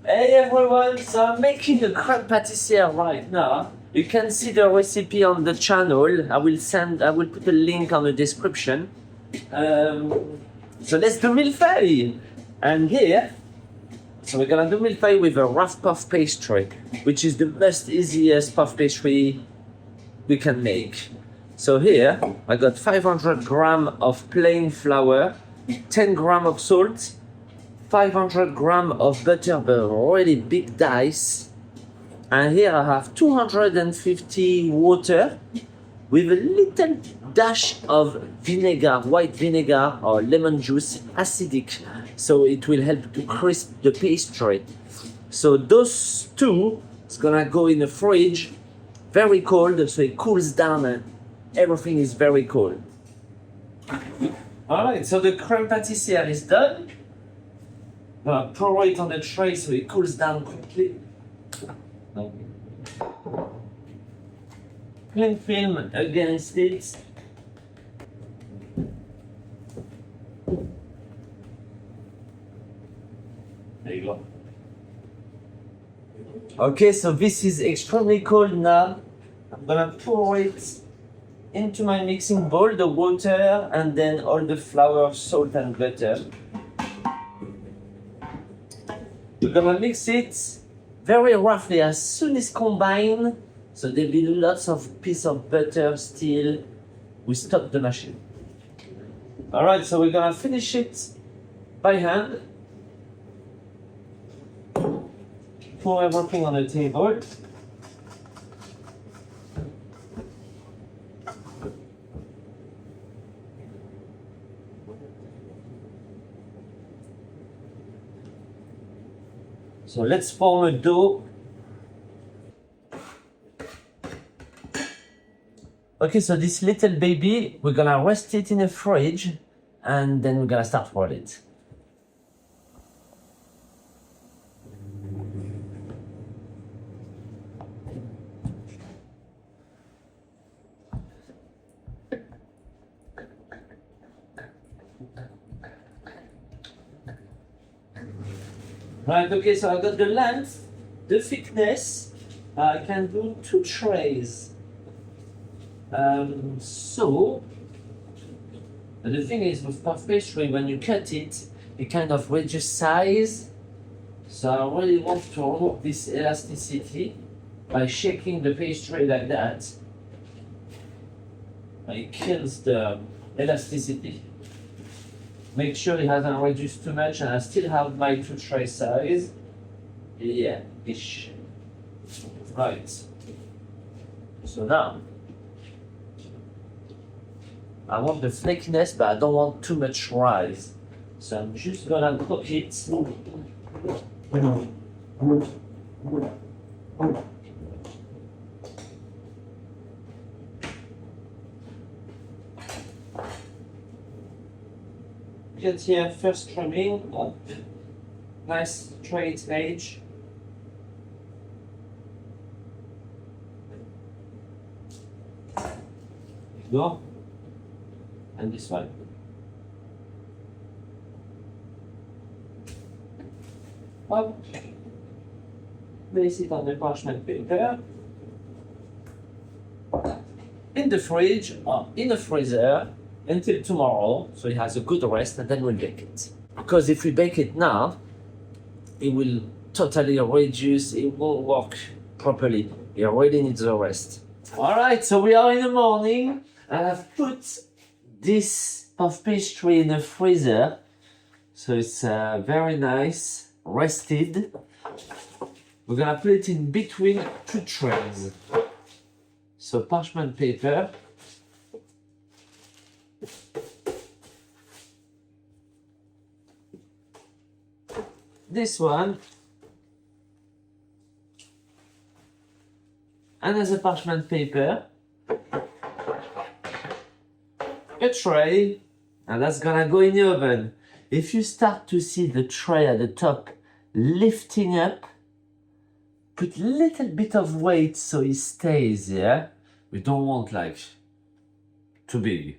Hey everyone, so I'm making a crème pâtissière right now. You can see the recipe on the channel. I will put a link on the description. So let's do Mille-Feuille. And here, so we're gonna do Mille-Feuille with a Rough Puff Pastry, which is the most easiest puff pastry we can make. So here, I got 500 grams of plain flour, 10 grams of salt, 500 grams of butter, but really big dice. And here I have 250 water with a little dash of vinegar, white vinegar or lemon juice, acidic, so it will help to crisp the pastry. So those two is gonna go in the fridge, very cold, so it cools down and everything is very cold. All right, so the crème pâtissière is done. Pour it on the tray so it cools down quickly. Cling film against it. There you go. Okay, so this is extremely cold now. I'm gonna pour it into my mixing bowl, the water, and then all the flour, salt, and butter. We're gonna mix it very roughly as soon as combined, so there'll be lots of piece of butter still. We stop the machine. All right, so we're gonna finish it by hand. Pour everything on the table. So let's form a dough. Okay, so this little baby, we're gonna rest it in the fridge and then we're gonna start roll it. Right, okay, so I got the length, the thickness. I can do 2 trays. So, the thing is with puff pastry, when you cut it, it kind of reduces size. So I really want to remove this elasticity by shaking the pastry like that. It kills the elasticity. Make sure it hasn't reduced too much, and I still have my 2 tray size. Yeah, ish. Right. So now, I want the flakiness, but I don't want too much rise. So I'm just gonna cook it. Get here first trimming up, nice straight edge. There you go. And this one. Up. Place it on the parchment paper. In the fridge or in the freezer until tomorrow, so it has a good rest, and then we'll bake it. Because if we bake it now, it will totally reduce, it won't work properly. It really needs a rest. Alright, so we are in the morning, and I've put this puff pastry in the freezer, so it's very nice, rested. We're gonna put it in between 2 trays. So parchment paper. This one, another parchment paper, a tray, and that's gonna go in the oven. If you start to see the tray at the top lifting up, put a little bit of weight so it stays, yeah? We don't want like too big.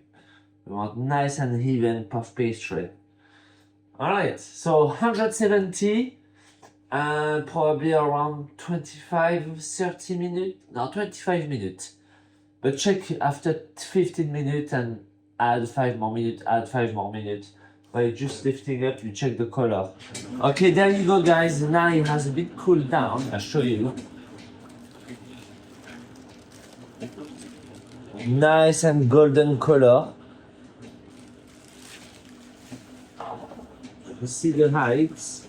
We want nice and even puff pastry. Alright, so 170, and probably around 25-30 minutes. No, 25 minutes. But check after 15 minutes and add 5 more minutes, add 5 more minutes. By just lifting up, you check the color. Okay, there you go, guys. Now it has a bit cooled down. I'll show you. Nice and golden color. You see the heights.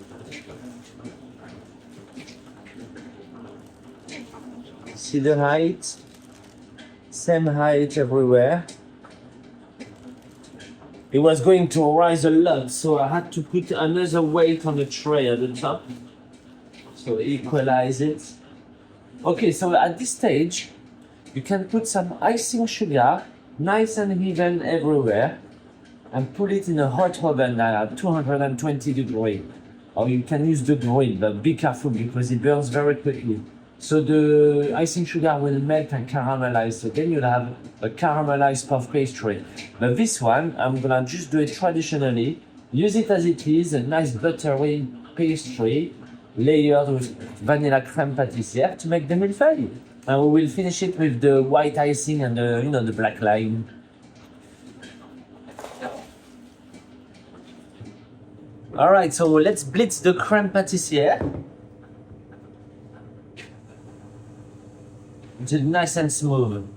See the height? Same height everywhere. It was going to rise a lot, so I had to put another weight on the tray at the top. So equalize it. Okay, so at this stage, you can put some icing sugar, nice and even everywhere, and put it in a hot oven at 220 degrees. Or you can use the grill, but be careful because it burns very quickly. So the icing sugar will melt and caramelize. So then you'll have a caramelized puff pastry. But this one, I'm gonna just do it traditionally. Use it as it is, a nice buttery pastry layered with Vanilla Crème Pâtissière to make the Mille-Feuille. And we will finish it with the white icing and the black lime. All right, so let's blitz the crème pâtissière. It's nice and smooth.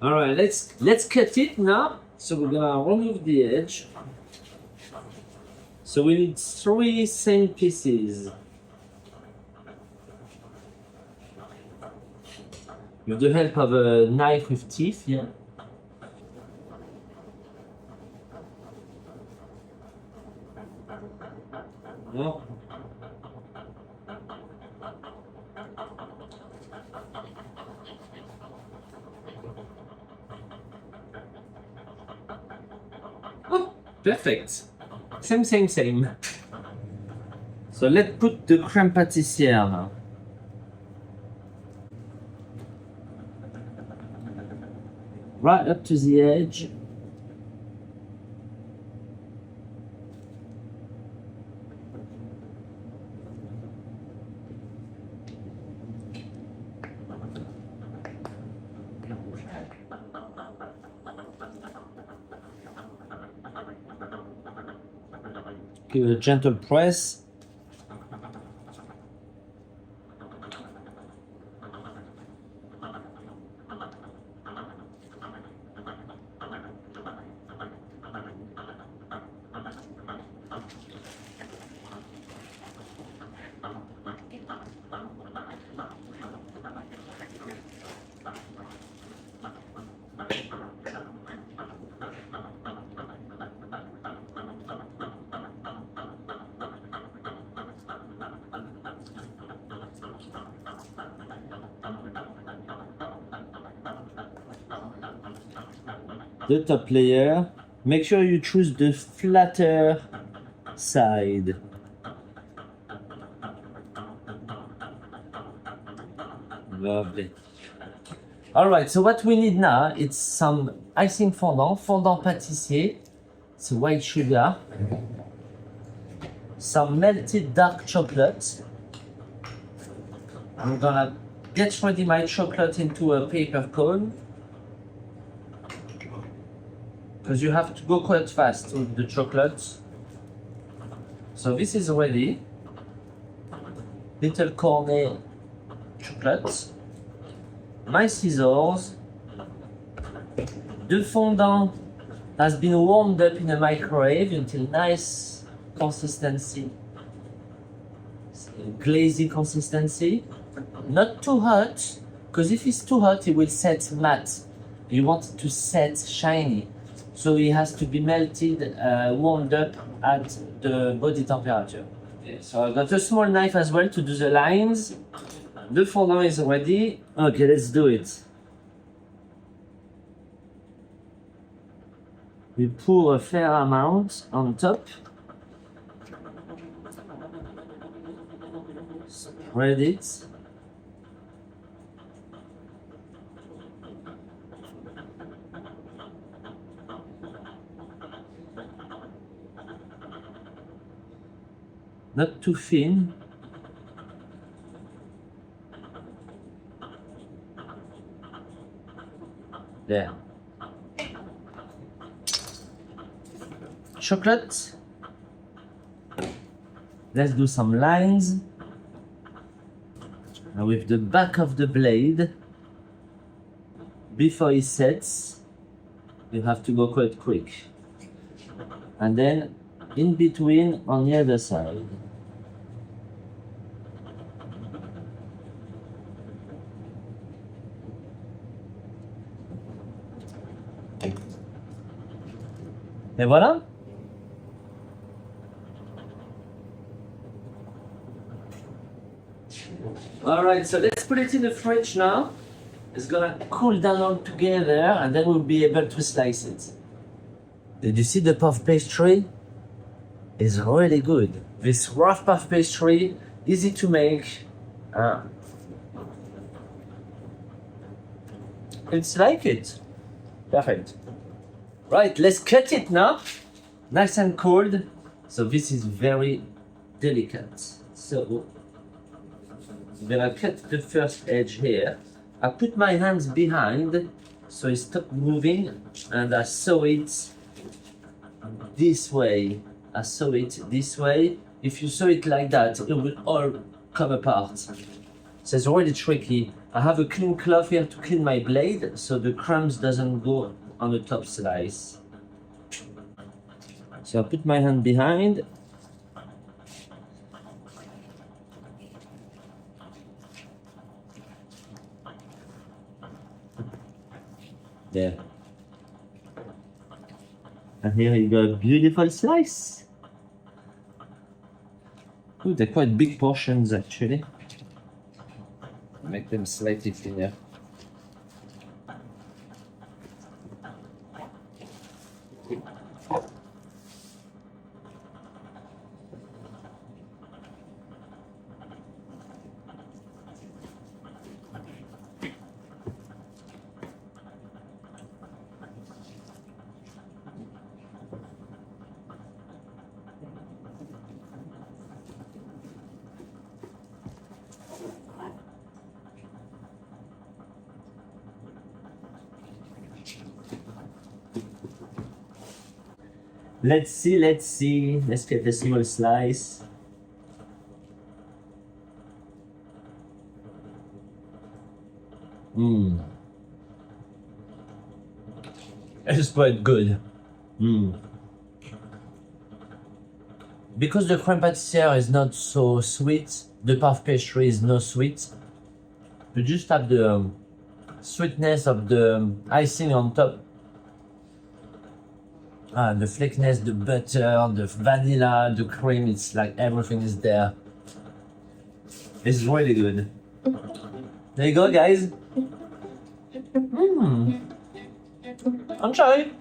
All right, let's cut it now. So we're gonna remove the edge. So we need 3 same pieces. With the help of a knife with teeth, yeah. No. Oh, perfect. Same. So let's put the crème pâtissière now. Right up to the edge. Give it a gentle press. The top layer. Make sure you choose the flatter side. Lovely. All right, so what we need now, it's some icing fondant, fondant pâtissier. It's white sugar. Some melted dark chocolate. I'm gonna get ready my chocolate into a paper cone. Because you have to go quite fast with the chocolate. So this is ready. Little cornet chocolate. My scissors. The fondant has been warmed up in a microwave until nice consistency. Glazy consistency. Not too hot, because if it's too hot, it will set matte. You want it to set shiny. So it has to be melted, warmed up at the body temperature. Okay, so I've got a small knife as well to do the lines. The fondant is ready. Okay, let's do it. We pour a fair amount on top. Spread it. Not too thin. There. Chocolate. Let's do some lines. Now with the back of the blade, before it sets, you have to go quite quick. And then in between on the other side. Et voilà. Alright, so let's put it in the fridge now. It's gonna cool down all together and then we'll be able to slice it. Did you see the puff pastry? It's really good. This rough puff pastry, easy to make. It's like it. Perfect. Right, let's cut it now. Nice and cold. So this is very delicate. So I'm gonna cut the first edge here. I put my hands behind so it stopped moving and I sew it this way. I sew it this way. If you sew it like that, it will all come apart. So it's really tricky. I have a clean cloth here to clean my blade so the crumbs doesn't go on the top slice. So I put my hand behind. There. And here you got a beautiful slice. Ooh, they're quite big portions actually. Make them slightly thinner. Let's see. Let's get a small slice. It's quite good. Because the crème pâtissière is not so sweet, the puff pastry is no sweet. You just have the sweetness of the icing on top. The flakiness, the butter, the vanilla, the cream, it's like everything is there. It's really good. There you go, guys. Enjoy!